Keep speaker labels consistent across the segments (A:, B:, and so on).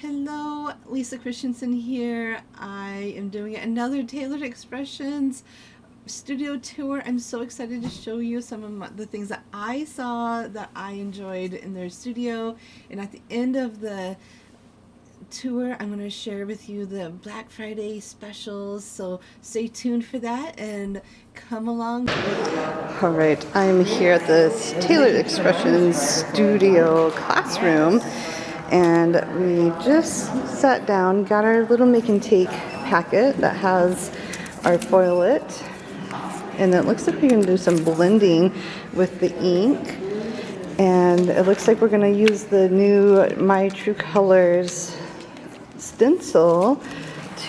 A: Hello, Lisa Christensen here. I am doing another Tailored Expressions studio tour. I'm so excited to show you some of the things that I saw that I enjoyed in their studio. And at the end of the tour, I'm going to share with you the Black Friday specials. So stay tuned for that and come along.
B: All right, I'm here at this Tailored Expressions studio classroom, and we just sat down, got our little make and take packet that has our foilet, and it looks like we're going to do some blending with the ink, and it looks like we're going to use the new My True Colors stencil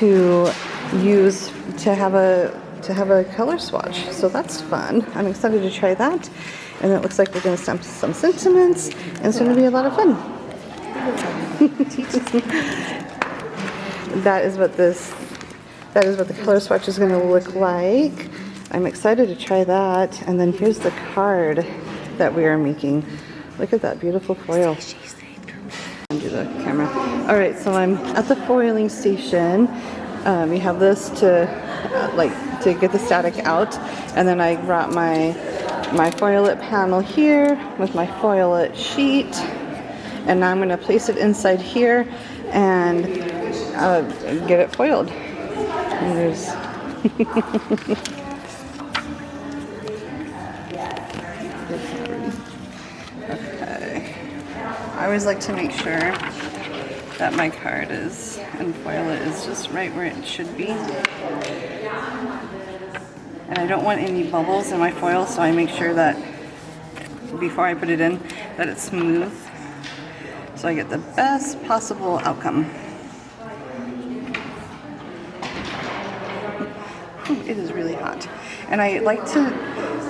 B: to use to have a color swatch. So that's fun. I'm excited to try that. And it looks like we're going to stamp some sentiments, and it's going to be a lot of fun. That is what the color swatch is going to look like. I'm excited to try that. And then here's the card that we are making. Look at that beautiful foil. Undo the camera. All right, so I'm at the foiling station. We have this to get the static out, and then I brought my foilet panel here with my foilet sheet, and now I'm going to place it inside here and get it foiled. And there's okay. I always like to make sure that my card is and foilet is just right where it should be. And I don't want any bubbles in my foil, so I make sure that before I put it in that it's smooth, so I get the best possible outcome. Ooh, it is really hot. And I like to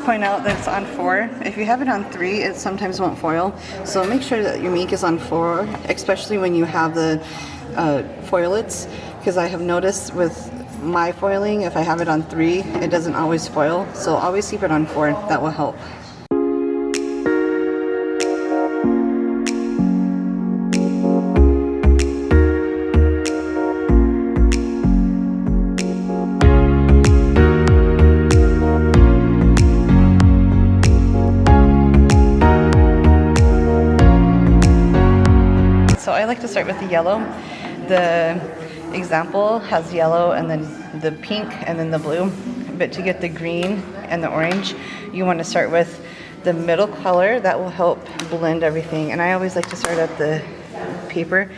B: point out that it's on 4. If you have it on 3, it sometimes won't foil. So make sure that your ink is on 4, especially when you have the foilets, because I have noticed with my foiling, if I have it on 3, it doesn't always foil. So always keep it on 4. That will help. So I like to start with the yellow. The example has yellow and then the pink and then the blue. But to get the green and the orange, you want to start with the middle color. That will help blend everything. And I always like to start at the paper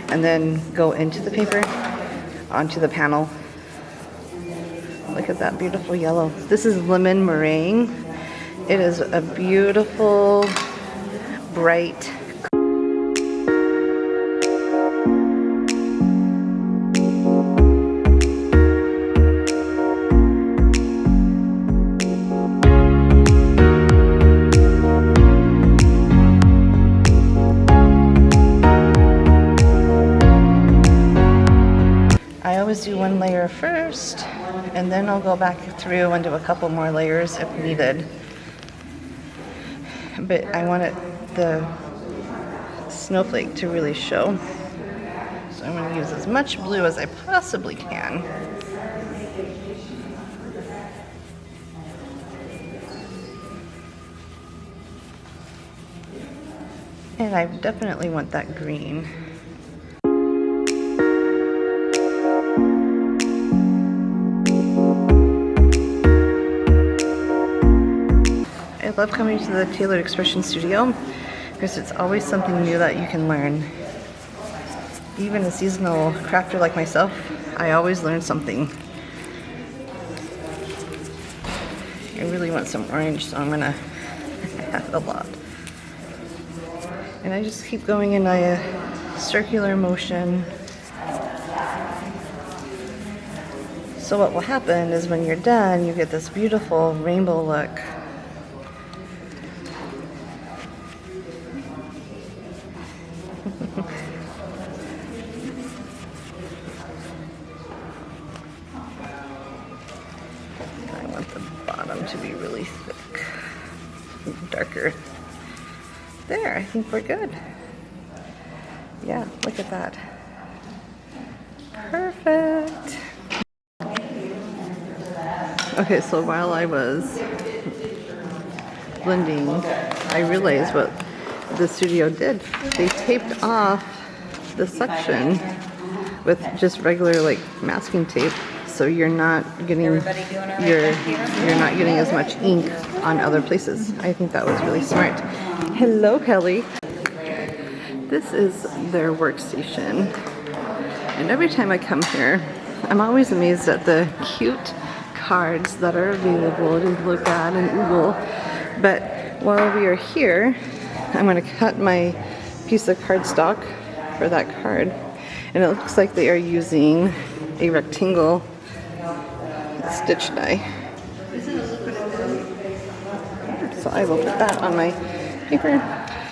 B: and then go into the paper onto the panel. Look at that beautiful yellow. This is lemon meringue. It is a beautiful, bright do one layer first, and then I'll go back through and do a couple more layers if needed. But I want the snowflake to really show. So I'm going to use as much blue as I possibly can. And I definitely want that green. I love coming to the Tailored Expression Studio because it's always something new that you can learn. Even a seasonal crafter like myself, I always learn something. I really want some orange, so I'm gonna have a lot. And I just keep going in a circular motion. So what will happen is when you're done, you get this beautiful rainbow look. I want the bottom to be really thick, darker. There, I think we're good. Yeah, look at that. Perfect. Okay, so while I was blending, I realized what the studio did. They taped off the section with just regular like masking tape, so you're not getting you're not getting as much ink on other places. I think that was really smart. Hello, Kelly. This is their workstation, and every time I come here, I'm always amazed at the cute cards that are available to look at and oogle. But while we are here, I'm going to cut my piece of cardstock for that card, and it looks like they are using a rectangle stitch die. So I will put that on my paper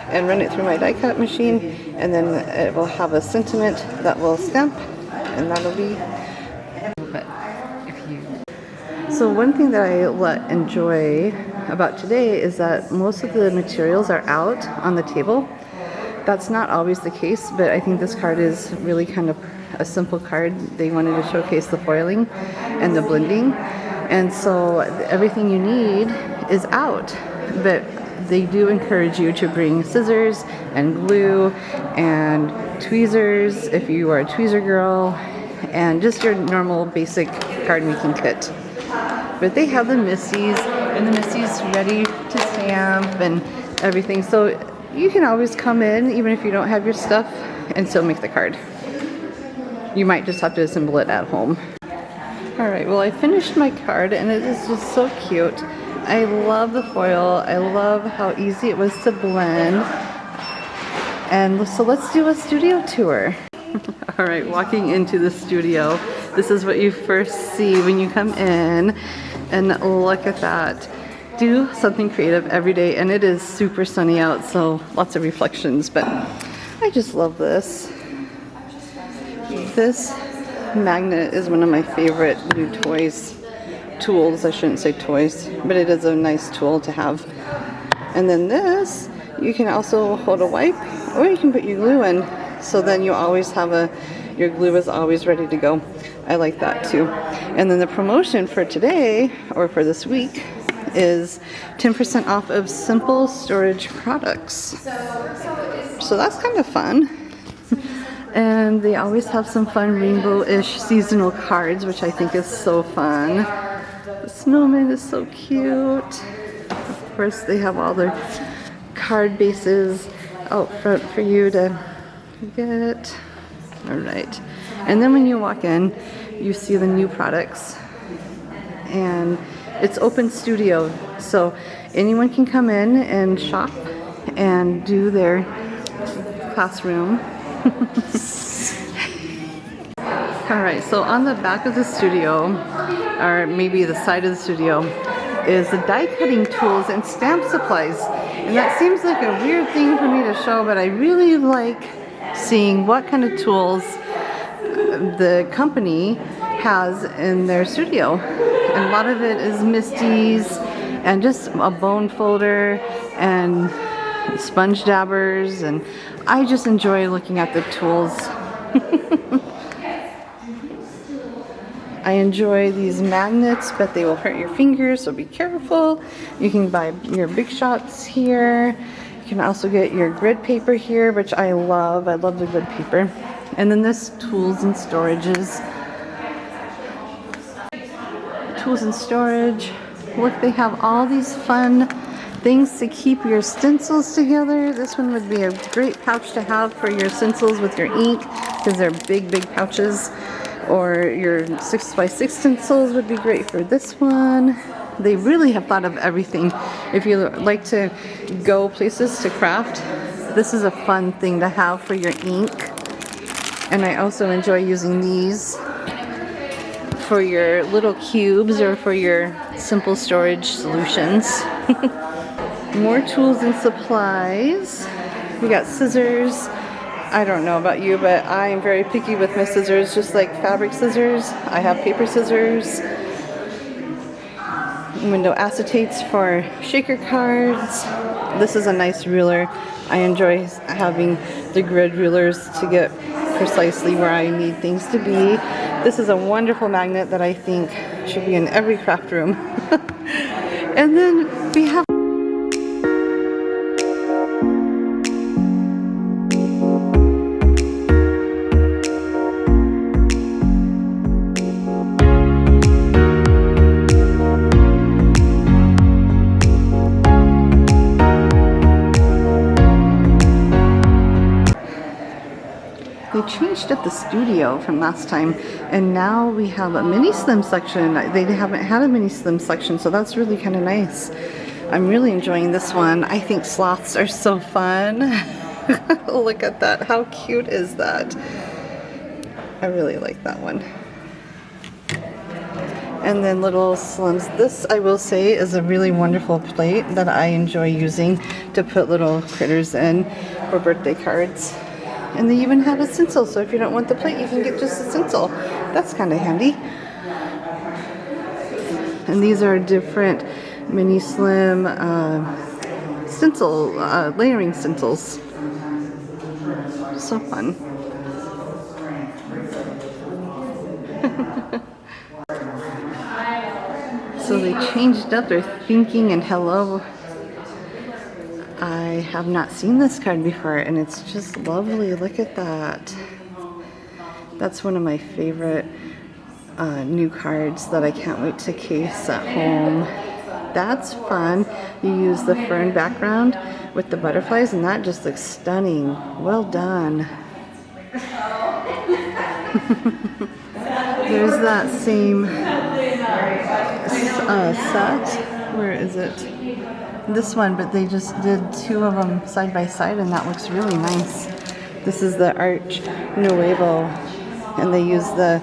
B: and run it through my die cut machine, and then it will have a sentiment that will stamp, and that'll be. So one thing that I enjoy about today is that most of the materials are out on the table. That's not always the case, but I think this card is really kind of a simple card. They wanted to showcase the foiling and the blending, and so everything you need is out. But they do encourage you to bring scissors and glue and tweezers if you are a tweezer girl, and just your normal basic card making kit. But they have the Missies, and the Missies ready to stamp and everything. So you can always come in, even if you don't have your stuff, and still make the card. You might just have to assemble it at home. Alright, well I finished my card, and it is just so cute. I love the foil. I love how easy it was to blend. And so let's do a studio tour. Alright, walking into the studio. This is what you first see when you come in. And look at that. Do something creative every day, and it is super sunny out, so lots of reflections, but I just love this. This magnet is one of my favorite new tools. I shouldn't say toys, but it is a nice tool to have. And then this, you can also hold a wipe, or you can put your glue in, so then you always have your glue is always ready to go. I like that too. And then the promotion for today, or for this week, is 10% off of Simple Storage products. So that's kind of fun. And they always have some fun rainbow-ish seasonal cards, which I think is so fun. The snowman is so cute. Of course, they have all their card bases out front for you to get. All right. And then when you walk in, you see the new products. And it's open studio, so anyone can come in and shop and do their classroom. Alright, so on the back of the studio, or maybe the side of the studio, is the die cutting tools and stamp supplies. And that seems like a weird thing for me to show, but I really like seeing what kind of tools the company has in their studio. And a lot of it is Misty's, and just a bone folder and sponge dabbers, and I just enjoy looking at the tools. I enjoy these magnets, but they will hurt your fingers, so be careful. You can buy your Big Shots here. You can also get your grid paper here, which I love. I love the grid paper. And then this tools and storages. Tools and storage. Look, they have all these fun things to keep your stencils together. This one would be a great pouch to have for your stencils with your ink, because they're big pouches. Or your 6x6 stencils would be great for this one. They really have thought of everything. If you like to go places to craft, this is a fun thing to have for your ink. And I also enjoy using these for your little cubes or for your simple storage solutions. More tools and supplies. We got scissors. I don't know about you, but I am very picky with my scissors, just like fabric scissors. I have paper scissors. Window acetates for shaker cards. This is a nice ruler. I enjoy having the grid rulers to get precisely where I need things to be. This is a wonderful magnet that I think should be in every craft room. And then we have they changed up the studio from last time, and now we have a mini slim section. They haven't had a mini slim section, so that's really kind of nice. I'm really enjoying this one. I think sloths are so fun. Look at that. How cute is that? I really like that one. And then little slims. This, I will say, is a really wonderful plate that I enjoy using to put little critters in for birthday cards. And they even have a stencil, so if you don't want the plate, you can get just a stencil. That's kind of handy. And these are different mini slim stencil, layering stencils. So fun. So they changed up their thinking and hello. I have not seen this card before, and it's just lovely. Look at that. That's one of my favorite new cards that I can't wait to case at home. That's fun. You use the fern background with the butterflies, and that just looks stunning. Well done. There's that same set. Where is it? This one, but they just did two of them side by side, and that looks really nice. This is the Arch Nuevo, and they use the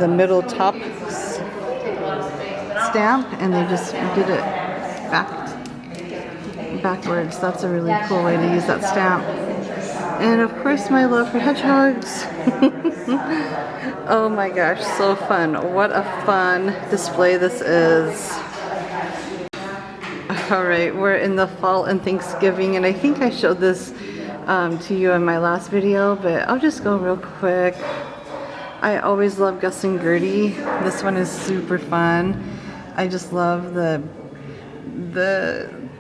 B: middle top stamp, and they just did it backwards. That's a really cool way to use that stamp. And of course, my love for hedgehogs. Oh my gosh, so fun. What a fun display this is. All right, we're in the fall and Thanksgiving, and I think I showed this to you in my last video, but I'll just go real quick. I always love Gus and Gertie. This one is super fun. I just love the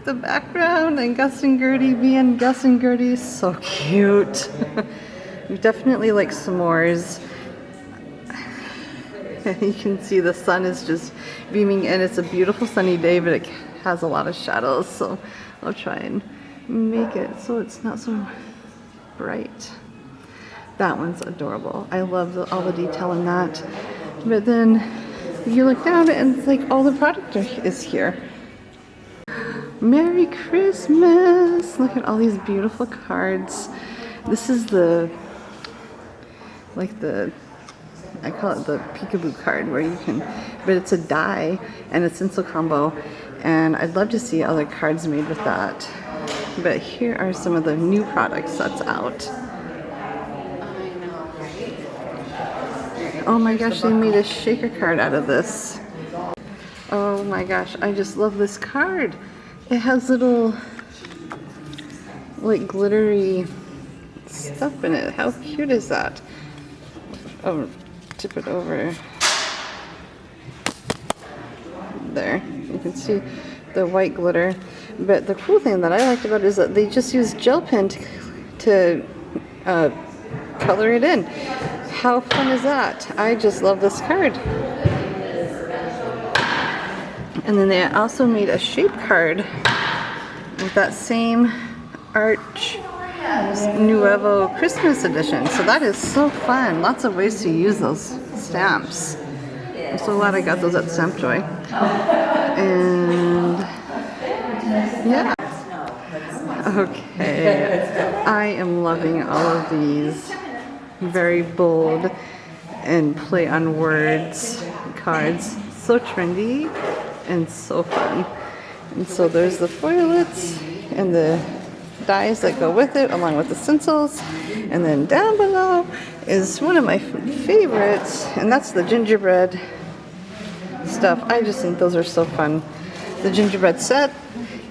B: background and Gus and Gertie being Gus and Gertie. So cute. Definitely like s'mores. You can see the sun is just beaming in. It's a beautiful sunny day, but it has a lot of shadows, so I'll try and make it so it's not so bright. That one's adorable. I love all the detail in that. But then you look down and it's like all the product is here. Merry Christmas! Look at all these beautiful cards. This is I call it the peekaboo card, where you can, but it's a die and a stencil combo, and I'd love to see other cards made with that. But here are some of the new products that's out. Oh my gosh, they made a shaker card out of this. Oh my gosh, I just love this card. It has little like glittery stuff in it. How cute is that? Oh, tip it over. There, you can see the white glitter. But the cool thing that I liked about it is that they just use gel pen to color it in. How fun is that? I just love this card. And then they also made a shape card with that same Arch Nuevo Christmas edition. So that is so fun. Lots of ways to use those stamps. I'm so glad I got those at Stamp Joy. And yeah. Okay. I am loving all of these very bold and play on words cards. So trendy and so fun. And so there's the foilets and the dies that go with it, along with the stencils. And then down below is one of my favorites, and that's the gingerbread stuff. I just think those are so fun. The gingerbread set,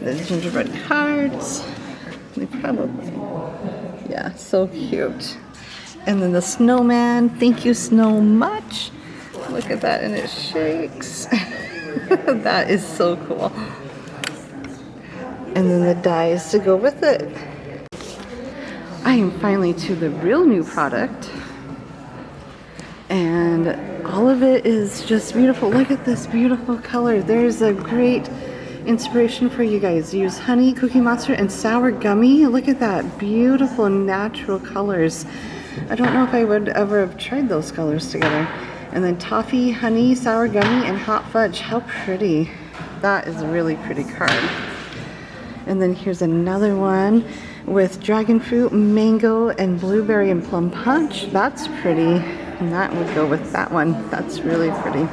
B: the gingerbread cards. They probably, yeah, so cute. And then the snowman. Thank you so much. Look at that, and it shakes. That is so cool. And then the dies to go with it. I am finally to the real new product. And all of it is just beautiful. Look at this beautiful color. There's a great inspiration for you guys. Use honey, Cookie Monster, and sour gummy. Look at that. Beautiful natural colors. I don't know if I would ever have tried those colors together. And then toffee, honey, sour gummy, and hot fudge. How pretty. That is a really pretty card. And then here's another one with dragon fruit, mango, and blueberry and plum punch. That's pretty. And that would go with that one. That's really pretty.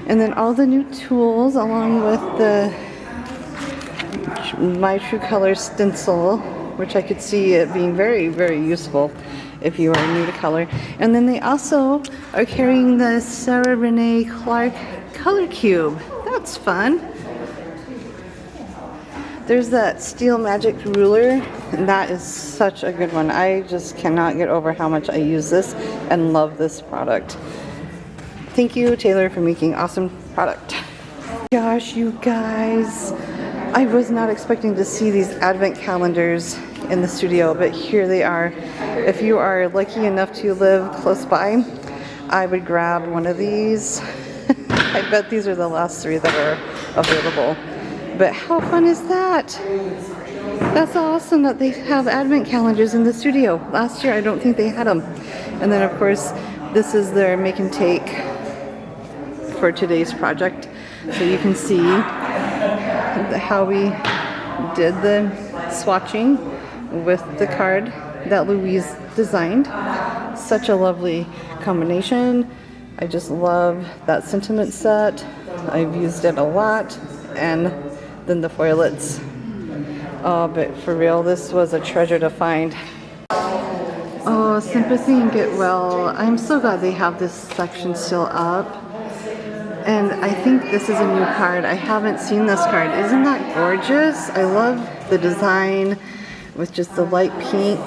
B: And then all the new tools along with the My True Colors stencil, which I could see it being very, very useful if you are new to color. And then they also are carrying the Sarah Renee Clark Color Cube. That's fun. There's that Steel Magic ruler, and that is such a good one. I just cannot get over how much I use this and love this product. Thank you, Taylor, for making awesome product. Gosh, you guys, I was not expecting to see these advent calendars in the studio, but here they are. If you are lucky enough to live close by, I would grab one of these. I bet these are the last 3 that are available. But how fun is that? That's awesome that they have advent calendars in the studio. Last year, I don't think they had them. And then, of course, this is their make and take for today's project. So you can see how we did the swatching with the card that Louise designed. Such a lovely combination. I just love that sentiment set. I've used it a lot. And then the foilets. Oh, but for real, this was a treasure to find. Oh, Sympathy and Get Well. I'm so glad they have this section still up. And I think this is a new card. I haven't seen this card. Isn't that gorgeous? I love the design with just the light pink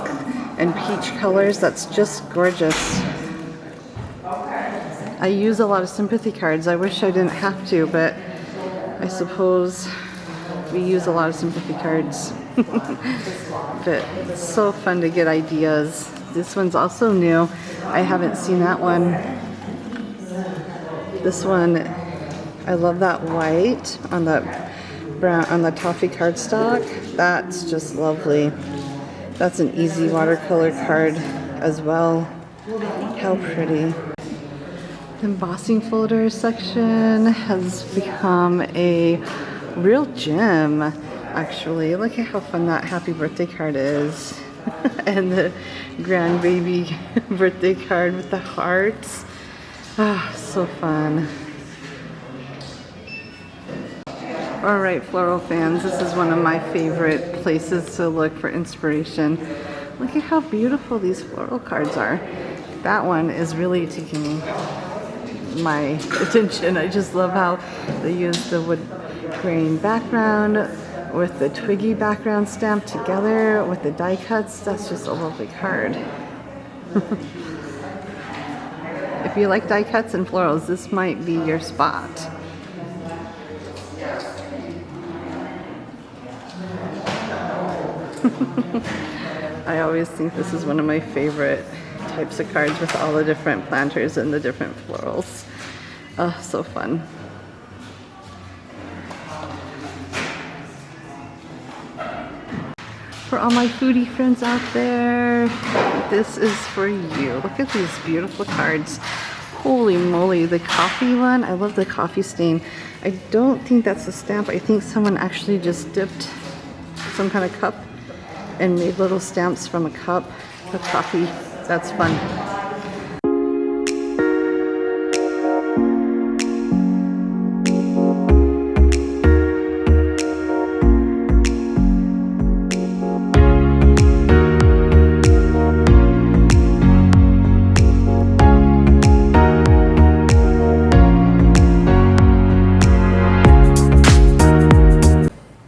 B: and peach colors. That's just gorgeous. I use a lot of Sympathy cards. I wish I didn't have to, but I suppose we use a lot of Sympathy cards. But it's so fun to get ideas. This one's also new. I haven't seen that one. This one, I love that white on the brown on the toffee cardstock. That's just lovely. That's an easy watercolor card as well. How pretty. The embossing folder section has become a real gem, actually. Look at how fun that happy birthday card is. And the grandbaby birthday card with the hearts. Ah, so fun. Alright, floral fans, this is one of my favorite places to look for inspiration. Look at how beautiful these floral cards are. That one is really taking my attention. I just love how they use the wood grain background with the twiggy background stamped together with the die cuts. That's just a lovely card. If you like die cuts and florals, this might be your spot. I always think this is one of my favorite types of cards with all the different planters and the different florals. Oh, so fun. For all my foodie friends out there, this is for you. Look at these beautiful cards. Holy moly, the coffee one. I love the coffee stain. I don't think that's a stamp. I think someone actually just dipped some kind of cup and made little stamps from a cup of coffee. That's fun.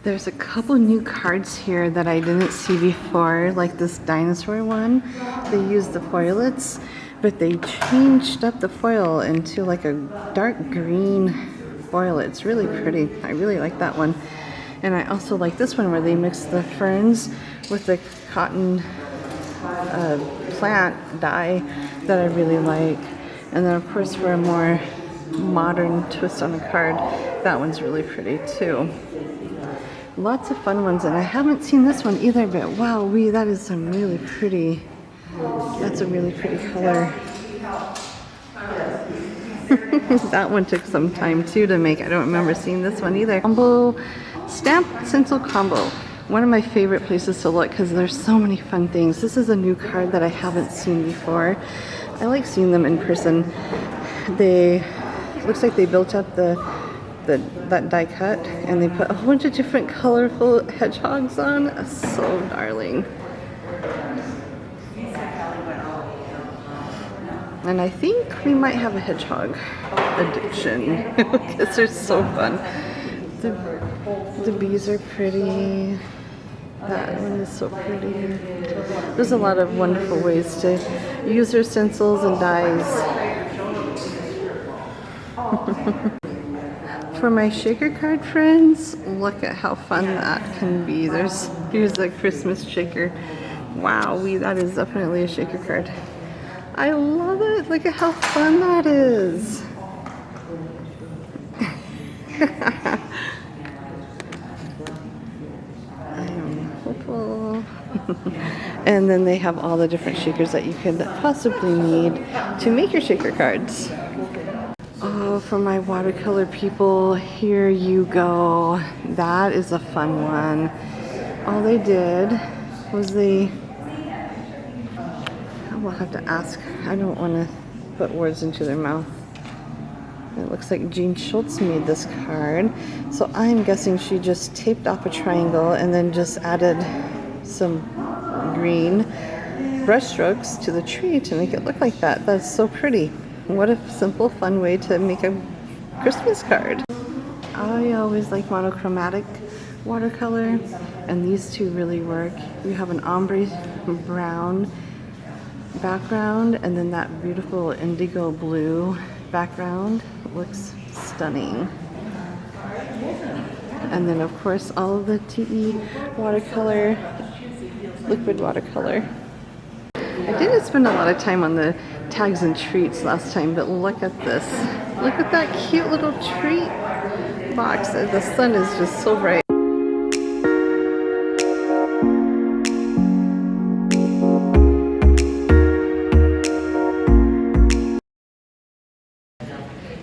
B: There's a couple new cards here that I didn't see before, like this dinosaur one. They used the foilets, but they changed up the foil into like a dark green foil. It's really pretty. I really like that one. And I also like this one where they mix the ferns with the cotton plant dye that I really like. And then of course for a more modern twist on a card, that one's really pretty too. Lots of fun ones, and I haven't seen this one either, but wow, that is some really pretty, that's a really pretty color. That one took some time too to make. I don't remember seeing this one either. Combo, stamp stencil combo. One of my favorite places to look because there's so many fun things. This is a new card that I haven't seen before. I like seeing them in person. Looks like they built up that die cut and they put a whole bunch of different colorful hedgehogs on. So darling. And I think we might have a hedgehog addiction because they're so fun. The bees are pretty. That one is so pretty. There's a lot of wonderful ways to use their stencils and dies. For my shaker card friends, look at how fun that can be. Here's a Christmas shaker. Wow, that is definitely a shaker card. I love it. Look at how fun that is. I am hopeful. And then they have all the different shakers that you could possibly need to make your shaker cards. Oh, for my watercolor people, here you go. That is a fun one. All they did was we'll have to ask. I don't want to put words into their mouth. It looks like Jean Schultz made this card. So I'm guessing she just taped off a triangle and then just added some green brush strokes to the tree to make it look like that. That's so pretty. What a simple, fun way to make a Christmas card. I always like monochromatic watercolor, and these two really work. You have an ombre brown background, and then that beautiful indigo blue background. It looks stunning. And then, of course, all of the TE watercolor, liquid watercolor. I didn't spend a lot of time on the tags and treats last time, but look at this. Look at that cute little treat box. The sun is just so bright.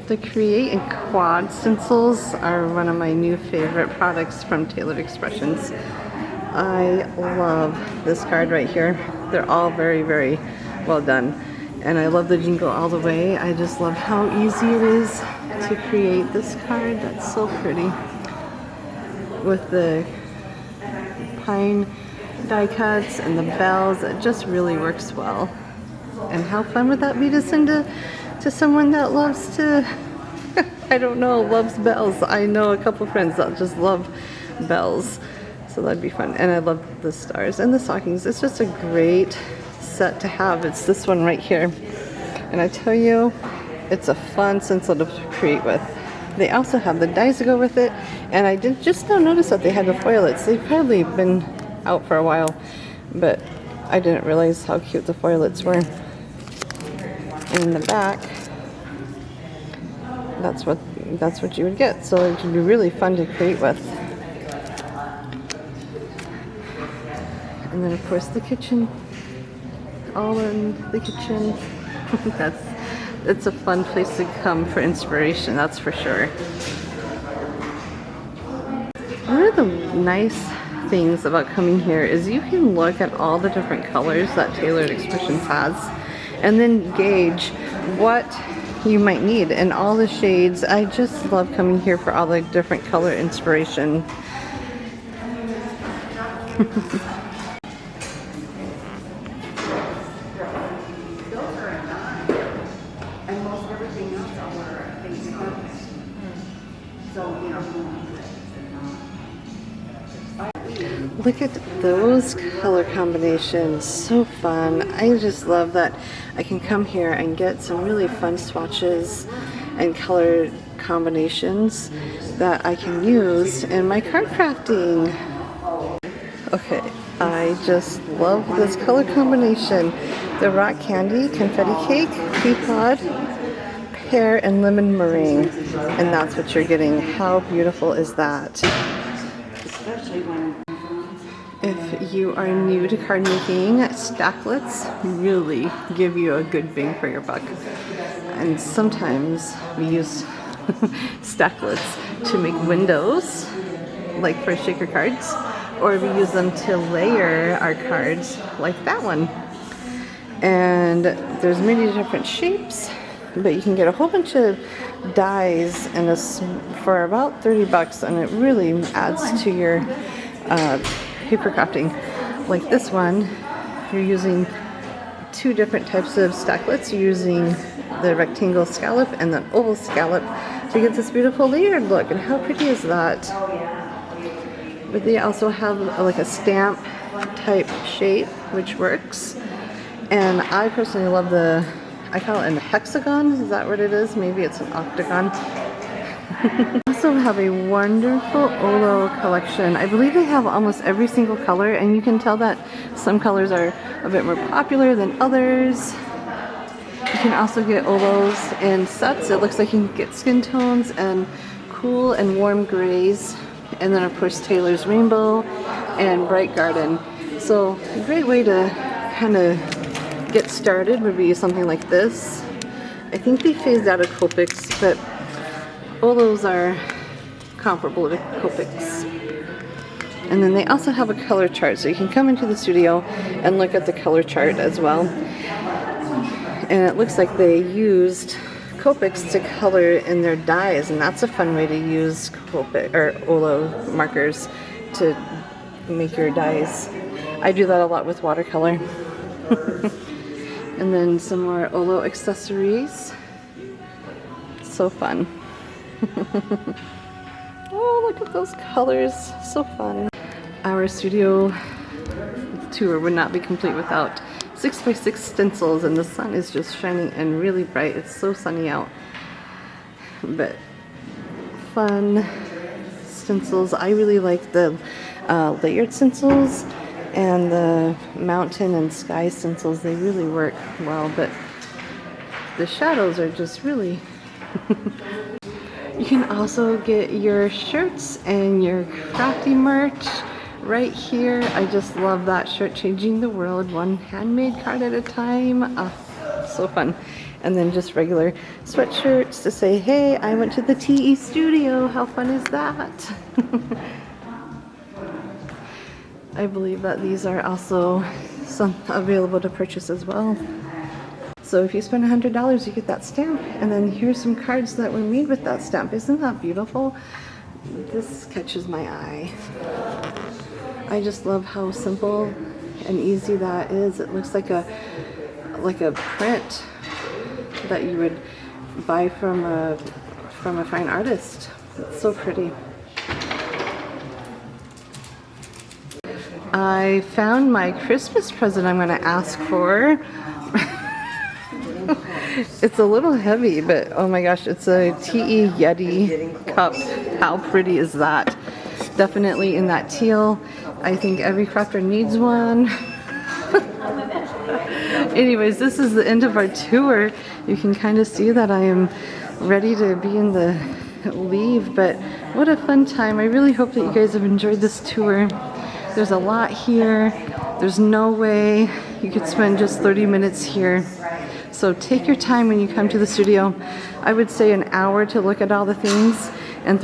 B: The Create and Quad stencils are one of my new favorite products from Taylored Expressions. I love this card right here. They're all very, very well done. And I love the Jingle All the Way. I just love how easy it is to create this card. That's so pretty. With the pine die cuts and the bells, it just really works well. And how fun would that be to send to someone that loves to, I don't know, loves bells. I know a couple friends that just love bells. So that'd be fun. And I love the stars and the stockings. It's just a great set to have. It's this one right here. And I tell you, it's a fun stencil to create with. They also have the dies to go with it. And I did just now notice that they had the foilets. They've probably been out for a while, but I didn't realize how cute the foilets were. And in the back, that's what you would get. So it would be really fun to create with. And then of course the kitchen, all in the kitchen. It's a fun place to come for inspiration, that's for sure. One of the nice things about coming here is you can look at all the different colors that Taylored Expressions has and then gauge what you might need and all the shades. I just love coming here for all the different color inspiration. Look at those color combinations, so fun. I just love that I can come here and get some really fun swatches and color combinations that I can use in my card crafting. Okay, I just love this color combination. The rock candy, confetti cake, pea pod, pear, and lemon meringue. And that's what you're getting. How beautiful is that? If you are new to card making, Stacklets really give you a good bang for your buck. And sometimes we use Stacklets to make windows, like for shaker cards, or we use them to layer our cards, like that one. And there's many different shapes, but you can get a whole bunch of dies and for about 30 bucks, and it really adds to your paper crafting. Like this one, you're using two different types of Stacklets. You're using the rectangle scallop and the oval scallop to get this beautiful layered look. And how pretty is that? But they also have like a stamp type shape, which works. And I personally love I call it a hexagon. Is that what it is? Maybe it's an octagon. Also have a wonderful Olo collection. I believe they have almost every single color, and you can tell that some colors are a bit more popular than others. You can also get Olos in sets. It looks like you can get skin tones and cool and warm grays, and then of course Taylor's Rainbow and Bright Garden. So a great way to kind of get started would be something like this. I think they phased out of Copics, but Olos are comparable to Copics. And then they also have a color chart, so you can come into the studio and look at the color chart as well. And it looks like they used Copics to color in their dies, and that's a fun way to use Copic or Olo markers to make your dies. I do that a lot with watercolor. And then some more Olo accessories. So fun. Oh, look at those colors. So fun. Our studio tour would not be complete without 6x6 stencils, and the sun is just shining and really bright. It's so sunny out. But fun stencils. I really like the layered stencils and the mountain and sky stencils. They really work well, but the shadows are just really You can also get your shirts and your crafty merch right here. I just love that shirt, Changing the World, one handmade card at a time. So fun. And then just regular sweatshirts to say, hey, I went to the TE studio. How fun is that? I believe that these are also some available to purchase as well. So if you spend $100, you get that stamp, and then here's some cards that were made with that stamp. Isn't that beautiful? This catches my eye. I just love how simple and easy that is. It looks like a print that you would buy from a fine artist. It's so pretty. I found my Christmas present I'm going to ask for. It's a little heavy, but oh my gosh, it's a TE Yeti cup. How pretty is that? Definitely in that teal. I think every crafter needs one. Anyways, this is the end of our tour. You can kind of see that I am ready to be in the leave, but what a fun time. I really hope that you guys have enjoyed this tour. There's a lot here. There's no way you could spend just 30 minutes here. So take your time when you come to the studio. I would say an hour to look at all the things. And